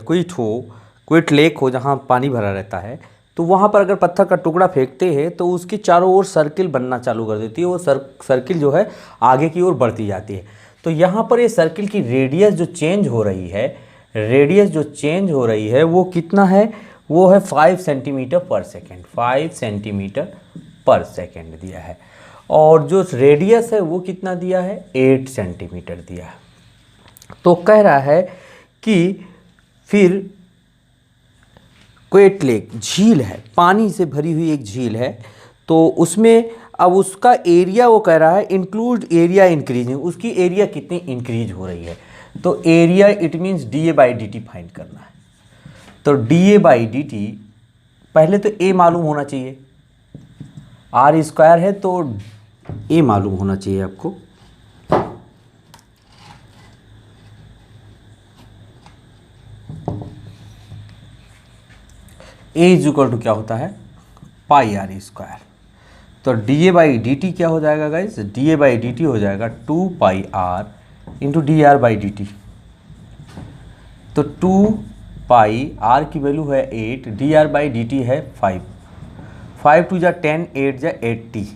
क्विट लेक हो जहाँ पानी भरा रहता है, तो वहाँ पर अगर पत्थर का टुकड़ा फेंकते हैं तो उसकी चारों ओर सर्किल बनना चालू कर देती है। वो सर्किल जो है आगे की ओर बढ़ती जाती है। तो यहाँ पर ये सर्किल की रेडियस जो चेंज हो रही है वो कितना है, वो है 5 centimetre per second. 5 centimetre per second दिया है और जो रेडियस है वो कितना दिया है, 8 सेंटीमीटर दिया है। तो कह रहा है कि फिर क्वेट लेक झील है, पानी से भरी हुई एक झील है, तो उसमें अब उसका एरिया वो कह रहा है इंक्लूड एरिया इंक्रीजिंग, उसकी एरिया कितनी इंक्रीज हो रही है। तो area it means dA/dt find करना है। तो dA/dt पहले तो a मालूम होना चाहिए, r² है तो a मालूम होना चाहिए आपको। a इज इक्वल टू क्या होता है, πr²। तो dA/dt क्या हो जाएगा गाइस, dA/dt हो जाएगा 2πr इंटू dr/dt। तो 2πr की वैल्यू है 8, dr/dt है 5। 5 2 जा 10, 8 जा 80,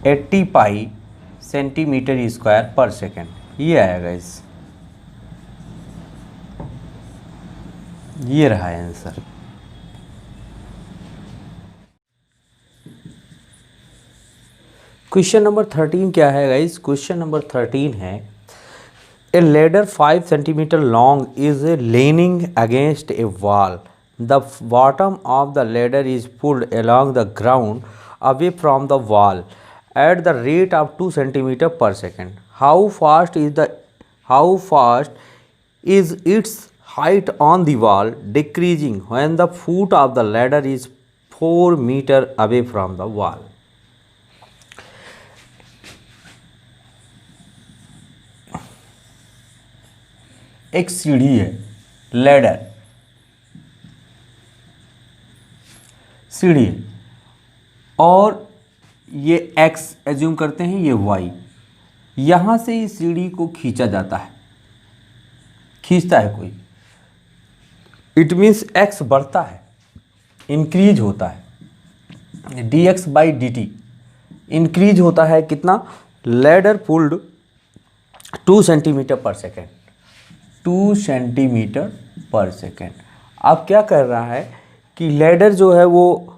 80 पाई सेंटीमीटर स्क्वायर पर सेकेंड, ये आया गाइस, ये रहा आंसर। क्वेश्चन नंबर 13 क्या है गाइस, क्वेश्चन नंबर 13 है a ladder 5 centimetre long is leaning against a wall. The bottom of the ladder is pulled along the ground away from the wall at the rate of 2 centimeter per second. How fast is its height on the wall decreasing when the foot of the ladder is 4 meter away from the wall? एक सीढ़ी है, ladder सीढ़ी है, और ये x assume करते हैं, ये y, यहाँ से इस सीढ़ी को खींचा जाता है, खींचता है कोई, इट मीन्स x बढ़ता है, इंक्रीज होता है, dx बाई dt इंक्रीज होता है कितना? Ladder pulled 2 centimetre per second, 2 centimetre per second. अब क्या कर रहा है कि लैडर जो है वो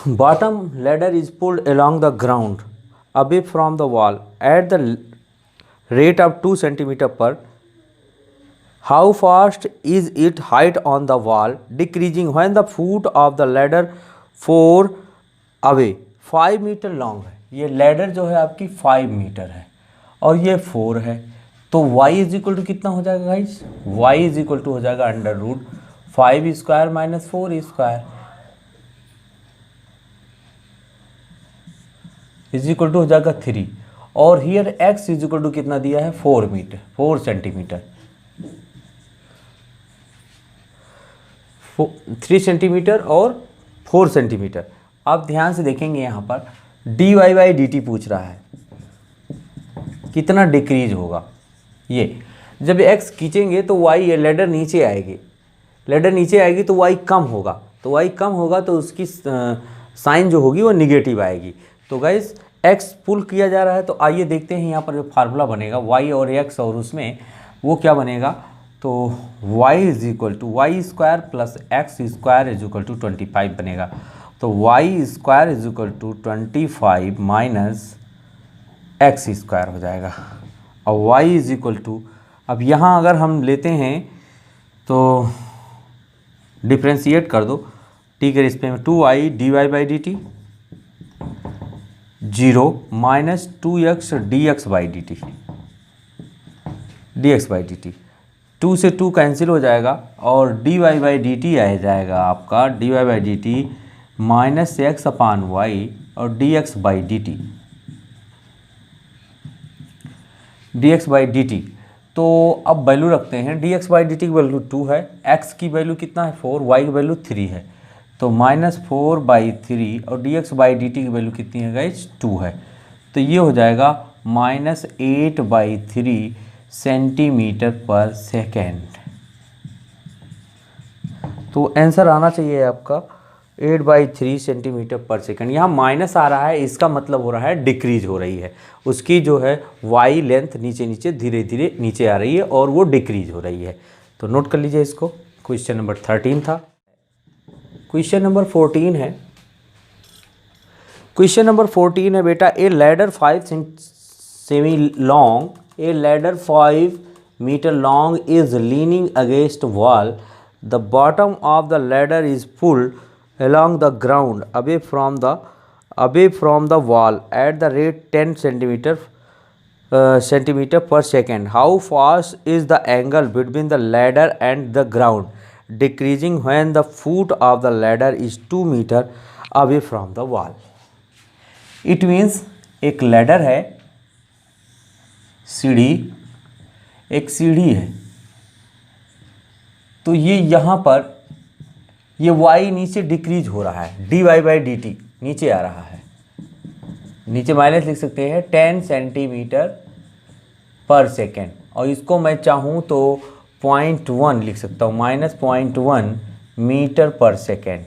bottom ladder is pulled along the ground away from the wall at the rate of 2 centimetre per. How fast is it height on the wall decreasing when the foot of the ladder 4 away. 5 metre long है ये ladder, जो है आपकी 5 metre है और ये 4 है, तो y इज इक्वल टू कितना हो जाएगा guys? y is equal to हो जाएगा under root 5 square minus 4 square is equal to हो जाएगा 3, और here x is equal to कितना दिया है? 4 सेंटीमीटर, 3 सेंटीमीटर और 4 सेंटीमीटर। आप ध्यान से देखेंगे यहाँ पर dy बाई dt पूछ रहा है, कितना डिक्रीज होगा। ये जब x खींचेंगे तो y, ये लेडर नीचे आएगी, लेडर नीचे आएगी तो y कम होगा, तो y कम होगा तो उसकी साइन जो होगी वो निगेटिव आएगी। तो गाइस x पुल किया जा रहा है, तो आइए देखते हैं यहाँ पर जो फार्मूला बनेगा y और x, और उसमें वो क्या बनेगा? तो y is equal to Y square plus X square is equal to 25 बनेगा। तो y square is equal to 25 minus X square हो जाएगा, और y इज इक्वल टू, अब यहाँ अगर हम लेते हैं तो डिफ्रेंशिएट कर दो t के रिस्पेक्ट में, 2i dy by D T 0 minus 2x dx by D T, dx by D T, 2 से 2 कैंसिल हो जाएगा और dy बाई डी टी आ जाएगा आपका dy by D T minus X upon Y और dx by D T, dx by D T. तो अब वैल्यू रखते हैं, dx बाई डी टी की वैल्यू 2 है, x की वैल्यू कितना है 4, y की वैल्यू 3 है, तो -4/3 और dx बाई डी टी की वैल्यू कितनी है गाइस? 2 है, तो ये हो जाएगा -8/3 सेंटीमीटर पर सेकेंड। तो आंसर आना चाहिए आपका 8/3 सेंटीमीटर पर सेकेंड। यहाँ माइनस आ रहा है, इसका मतलब हो रहा है डिक्रीज हो रही है, उसकी जो है y लेंथ नीचे नीचे धीरे धीरे नीचे आ रही है और वो डिक्रीज हो रही है। तो नोट कर लीजिए इसको। क्वेश्चन नंबर 13 था। क्वेश्चन नंबर 14 है। क्वेश्चन नंबर 14 है बेटा, a ladder 5 semi long, a ladder 5 metre long is leaning against wall, the bottom of the ladder is pulled along the ground away from the wall at the rate 10 centimeter per second. How fast is the angle between the ladder and the ground decreasing when the foot of the ladder is 2 meter away from the wall? It means एक ladder है, सीढ़ी, एक सीढ़ी है, तो ये यहाँ पर ये y नीचे डिक्रीज हो रहा है, dy बाई डी टी नीचे आ रहा है, नीचे माइनस लिख सकते हैं 10 सेंटीमीटर पर सेकेंड, और इसको मैं चाहूँ तो 0.1 लिख सकता हूँ, -0.1 मीटर पर सेकेंड।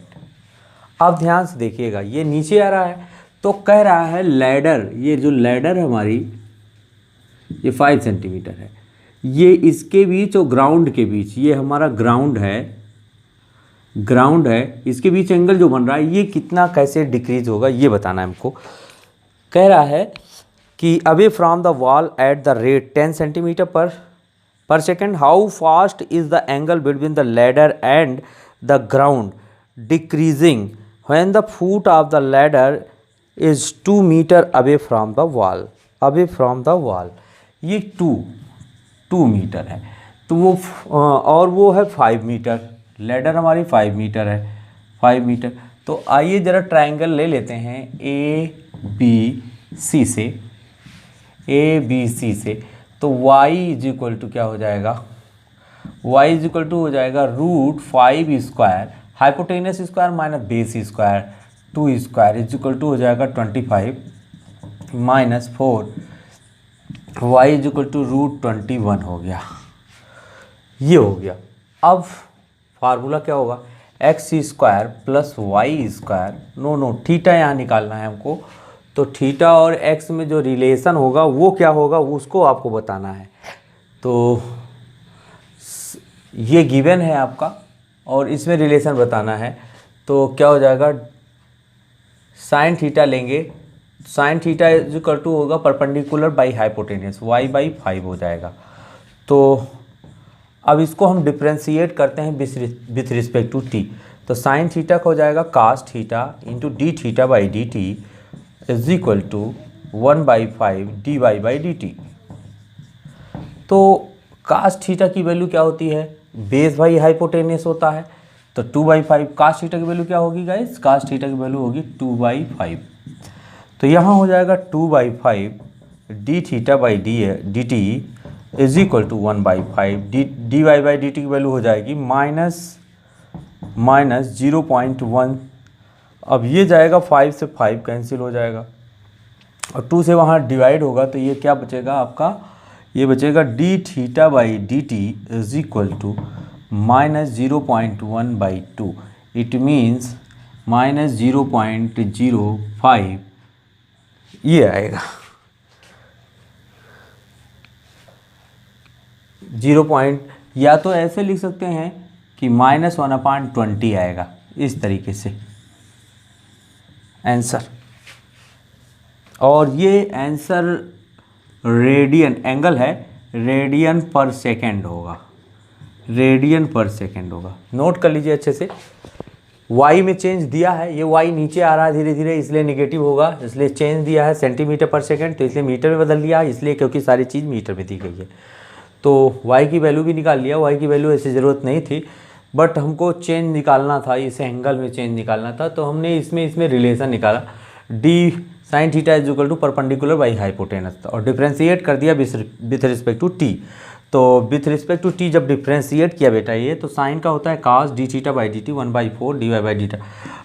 अब ध्यान से देखिएगा, ये नीचे आ रहा है तो कह रहा है लैडर, ये जो लैडर है हमारी, ये 5 सेंटीमीटर है, ये इसके बीच और ग्राउंड के बीच, ये हमारा ग्राउंड है, ग्राउंड है, इसके बीच एंगल जो बन रहा है ये कितना कैसे डिक्रीज होगा ये बताना है हमको। कह रहा है कि away from the wall at the rate 10 centimetre per second, how fast is the angle between the ladder and the ground decreasing when the foot of the ladder is 2 metre away from the wall, away from the wall, ये 2 metre है, तो वो और वो है 5 metre, ladder हमारी 5 metre है, 5 metre. तो आइए ज़रा ट्रायंगल ले लेते हैं ए बी सी से, ए बी सी से। तो y इज इक्वल टू क्या हो जाएगा, y इज इक्वल टू हो जाएगा √5² hypotenuse square minus base square 2 square is equal to हो जाएगा 25 minus 4, y is equal to √21 हो गया, ये हो गया। अब फार्मूला क्या होगा, x² plus y², no theta यहाँ निकालना है हमको, तो थीटा और x में जो रिलेशन होगा वो क्या होगा उसको आपको बताना है। तो ये गिवन है आपका और इसमें रिलेशन बताना है, तो क्या हो जाएगा, साइन थीटा लेंगे, sine theta is equal to होगा परपेंडिकुलर बाई हाइपोटेनस, y/5 हो जाएगा। तो अब इसको हम डिफ्रेंशिएट करते हैं विथ रिस्पेक्ट टू t, तो साइन थीटा का हो जाएगा cos theta into d theta by D T is equal to 1/5 dy/dt। तो कास थीटा की वैल्यू क्या होती है, बेस बाई हाइपोटेनस होता है, तो 2/5 कास थीटा की वैल्यू क्या होगी गाइस, कास थीटा की वैल्यू होगी 2/5। तो यहाँ हो जाएगा 2/5 d theta by D T is equal to 1/5 dy/dt की वैल्यू हो जाएगी माइनस 0.1। अब ये जाएगा 5 से 5 कैंसिल हो जाएगा और 2 से वहाँ डिवाइड होगा, तो ये क्या बचेगा आपका, ये बचेगा d theta by D T is equal to minus 0.1/2, it means minus 0.05 ये आएगा, 0. या तो ऐसे लिख सकते हैं कि -1/20 आएगा, इस तरीके से आंसर। और ये आंसर रेडियन एंगल है, रेडियन पर सेकेंड होगा, रेडियन पर सेकेंड होगा। नोट कर लीजिए अच्छे से, y में चेंज दिया है, ये y नीचे आ रहा है धीरे धीरे इसलिए निगेटिव होगा, इसलिए चेंज दिया है सेंटीमीटर पर सेकेंड, तो इसलिए मीटर में बदल दिया इसलिए क्योंकि सारी चीज़ मीटर में दी गई है। तो y की वैल्यू भी निकाल लिया, y की वैल्यू ऐसी ज़रूरत नहीं थी, बट हमको चेंज निकालना था, इस एंगल में चेंज निकालना था, तो हमने इसमें रिलेशन निकाला, d sine theta is equal to perpendicular by hypotenuse, और डिफ्रेंशिएट कर दिया विथ रिस्पेक्ट टू टी। तो विथ रिस्पेक्ट टू टी जब डिफ्रेंशिएट किया बेटा ये, तो साइन का होता है cos d theta by D t 1/4 dy/dt,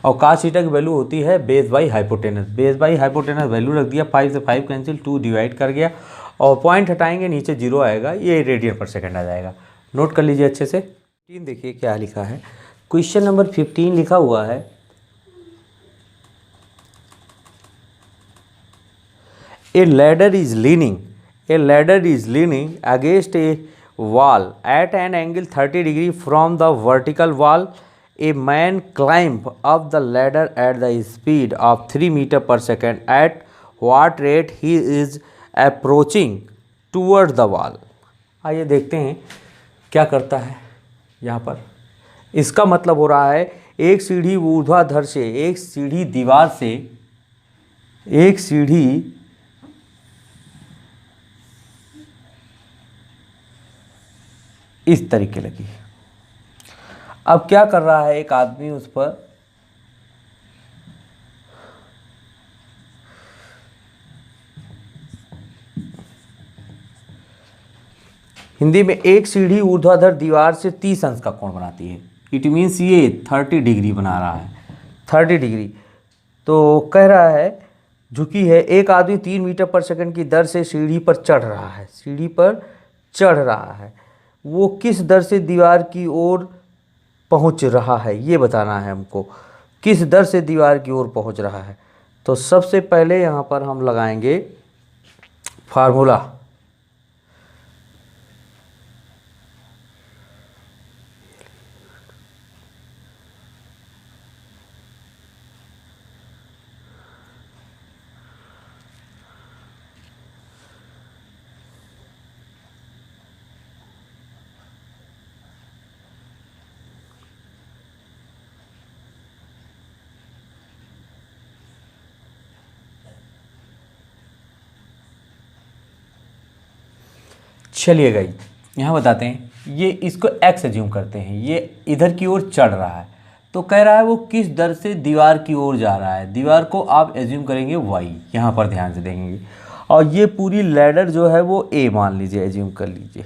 और कास थीटा की वैल्यू होती है base by hypotenuse, base by hypotenuse value रख दिया, 5 से 5 कैंसिल, 2 डिवाइड कर गया और पॉइंट हटाएंगे नीचे 0 आएगा, ये रेडियन पर सेकंड आ जाएगा। नोट कर लीजिए अच्छे से। 15 देखिए क्या लिखा है, क्वेश्चन नंबर 15 लिखा हुआ है, A ladder is leaning against a wall at an angle 30 degree from the vertical wall. A man climbs up the ladder at the speed of 3 meter per second. At what rate he is approaching towards the wall? आइए देखते हैं क्या करता है यहाँ पर। इसका मतलब हो रहा है एक सीढ़ी ऊर्ध्वाधर से, एक सीढ़ी दीवार से, एक सीढ़ी इस तरीके लगी। अब क्या कर रहा है एक आदमी उस पर, हिंदी में एक सीढ़ी ऊर्ध्वाधर दीवार से 30 अंश का कोण बनाती है, इट मीन्स ये 30 डिग्री बना रहा है, 30 डिग्री। तो कह रहा है झुकी है, एक आदमी 3 मीटर पर सेकंड की दर से सीढ़ी पर चढ़ रहा है, सीढ़ी पर चढ़ रहा है, वो किस दर से दीवार की ओर पहुंच रहा है ये बताना है हमको, किस दर से दीवार की ओर पहुंच रहा है। तो सबसे पहले यहाँ पर हम लगाएंगे फार्मूला, चलिएगा यहाँ बताते हैं, ये इसको x एज्यूम करते हैं, ये इधर की ओर चढ़ रहा है, तो कह रहा है वो किस दर से दीवार की ओर जा रहा है। दीवार को आप एज्यूम करेंगे y, यहाँ पर ध्यान से देखेंगे, और ये पूरी लैडर जो है वो a मान लीजिए, एज्यूम कर लीजिए।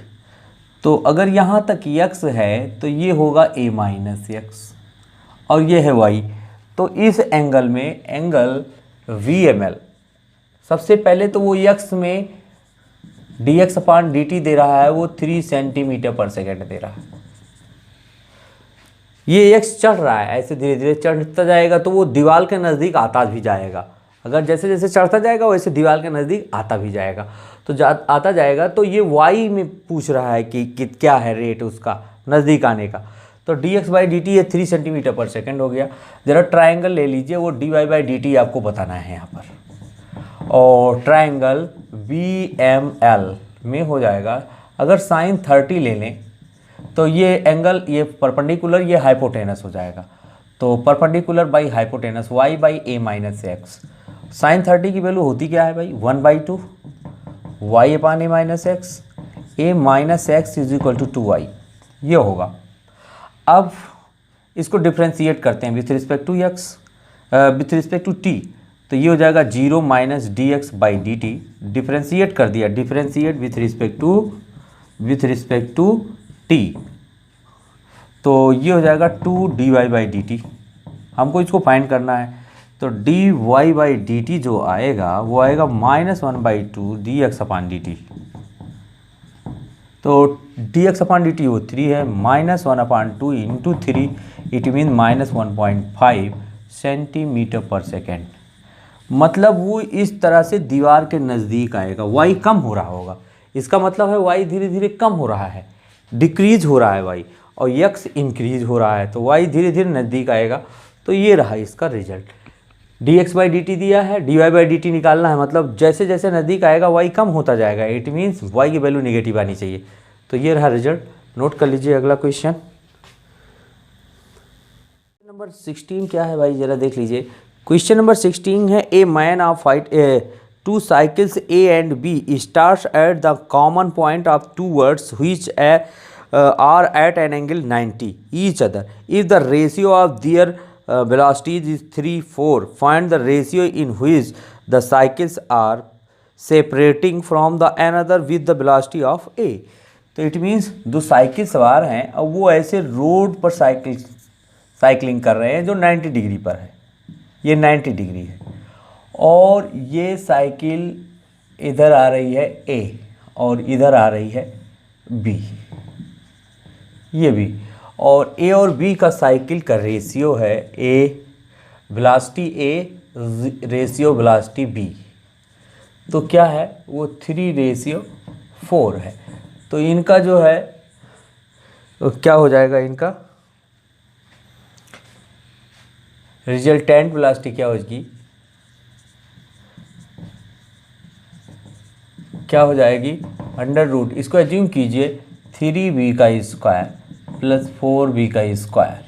तो अगर यहाँ तक x है तो ये होगा a माइनस x, और ये है y। तो इस एंगल में एंगल VML, सबसे पहले तो वो x में dx अपान dt दे रहा है, वो 3 सेंटीमीटर पर सेकेंड दे रहा है। ये x चढ़ रहा है, ऐसे धीरे धीरे चढ़ता जाएगा तो वो दीवार के नज़दीक आता भी जाएगा। अगर जैसे जैसे चढ़ता जाएगा वैसे दीवार के नज़दीक आता भी जाएगा, तो आता जाएगा। तो ये y में पूछ रहा है कि क्या है रेट उसका नज़दीक आने का। तो dx बाई डी टी ये 3 सेंटीमीटर पर सेकेंड हो गया। ज़रा ट्राइंगल ले लीजिए, वो dy बाई डी टी आपको बताना है यहाँ पर। और ट्राइंगल VML में हो जाएगा, अगर साइन 30 ले लें तो ये एंगल, ये परपेंडिकुलर, ये हाइपोटेनस हो जाएगा। तो perpendicular by hypotenuse y by a minus x. Sine 30 की वैल्यू होती क्या है भाई, 1/2 y upon a minus x, a minus x is equal to 2y, ये होगा। अब इसको डिफ्रेंशिएट करते हैं with respect to x, with respect to t, तो ये हो जाएगा 0 minus d x by D t. Differentiate कर दिया, differentiate with respect to t, तो ये हो जाएगा 2 dy बाई डी टी। हमको इसको फाइंड करना है, तो dy बाई डी टी जो आएगा वो आएगा -1/2 dx अपान डी टी। तो dx अपान डी टी वो 3 है, -1/2 into 3, it mean -1.5 centimetre per second. मतलब वो इस तरह से दीवार के नज़दीक आएगा, y कम हो रहा होगा। इसका मतलब है y धीरे धीरे कम हो रहा है, डिक्रीज हो रहा है y, और x इंक्रीज हो रहा है, तो y धीरे धीरे नज़दीक आएगा। तो ये रहा इसका रिजल्ट। dx बाई डी टी दिया है, dy बाई डी टी निकालना है, मतलब जैसे जैसे नज़दीक आएगा y कम होता जाएगा, इट मीन्स y की वैल्यू नेगेटिव आनी चाहिए। तो ये रहा रिजल्ट, नोट कर लीजिए। अगला क्वेश्चन नंबर 16 क्या है भाई, ज़रा देख लीजिए। क्वेश्चन नंबर 16 है, a man of fight 2 cycles A and B starts at the common point of 2 words which are at an angle 90 each other. If the ratio of their velocities is 3:4, find the ratio in which the cycles are separating from the another with the velocity of A. तो it means 2 cycle सवार हैं और वो ऐसे road पर cycling कर रहे हैं जो 90 डिग्री पर है, ये 90 डिग्री है, और ये साइकिल इधर आ रही है A और इधर आ रही है B, ये B, और A और B का साइकिल का रेशियो है A velocity A ratio velocity B, तो क्या है वो 3:4 है। तो इनका जो है तो क्या हो जाएगा, इनका रिजल्टेंट वेलोसिटी क्या होगी, क्या हो जाएगी, अंडर रूट, इसको एज्यूम कीजिए 3b का स्क्वायर प्लस 4b का स्क्वायर,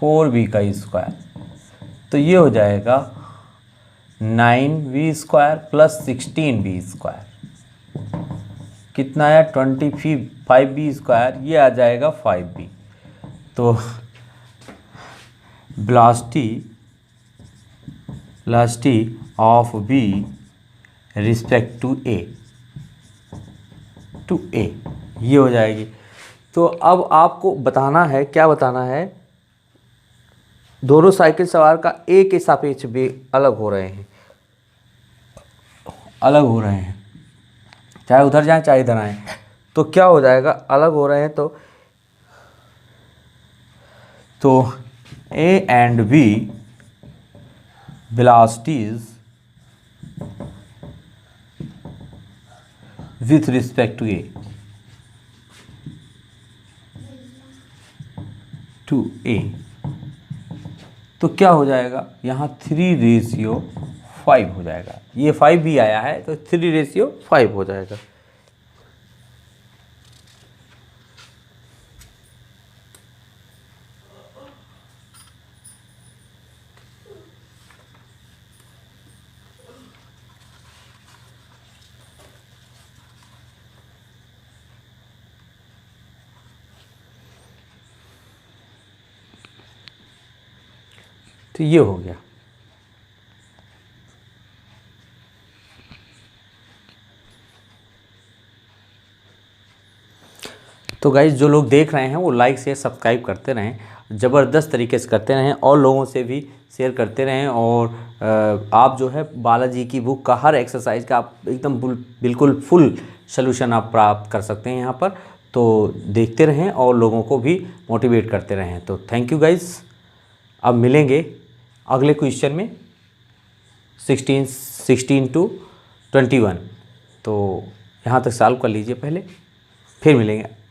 4b का स्क्वायर, तो ये हो जाएगा 9b square plus 16b square, कितना आया 25b स्क्वायर, ये आ जाएगा 5b। तो velocity of B respect to A ये हो जाएगी। तो अब आपको बताना है, क्या बताना है, दोनों साइकिल सवार का A के सापेक्ष वेग अलग हो रहे हैं, अलग हो रहे हैं, चाहे उधर जाएं चाहे इधर आएँ, तो क्या हो जाएगा, अलग हो रहे हैं। तो A and B velocities with respect to A, तो क्या हो जाएगा, यहाँ 3:5 हो जाएगा, ये 5 भी आया है तो 3:5 हो जाएगा। तो ये हो गया। तो गाइज जो लोग देख रहे हैं वो लाइक शेयर सब्सक्राइब करते रहें, ज़बरदस्त तरीके से करते रहें और लोगों से भी शेयर करते रहें। और आप जो है बालाजी की बुक का हर एक्सरसाइज का आप एकदम बिल्कुल फुल सोल्यूशन आप प्राप्त कर सकते हैं यहाँ पर। तो देखते रहें और लोगों को भी मोटिवेट करते रहें। तो थैंक यू गाइज। अब मिलेंगे अगले क्वेश्चन में 16 to 21। तो यहाँ तक सॉल्व कर लीजिए पहले, फिर मिलेंगे।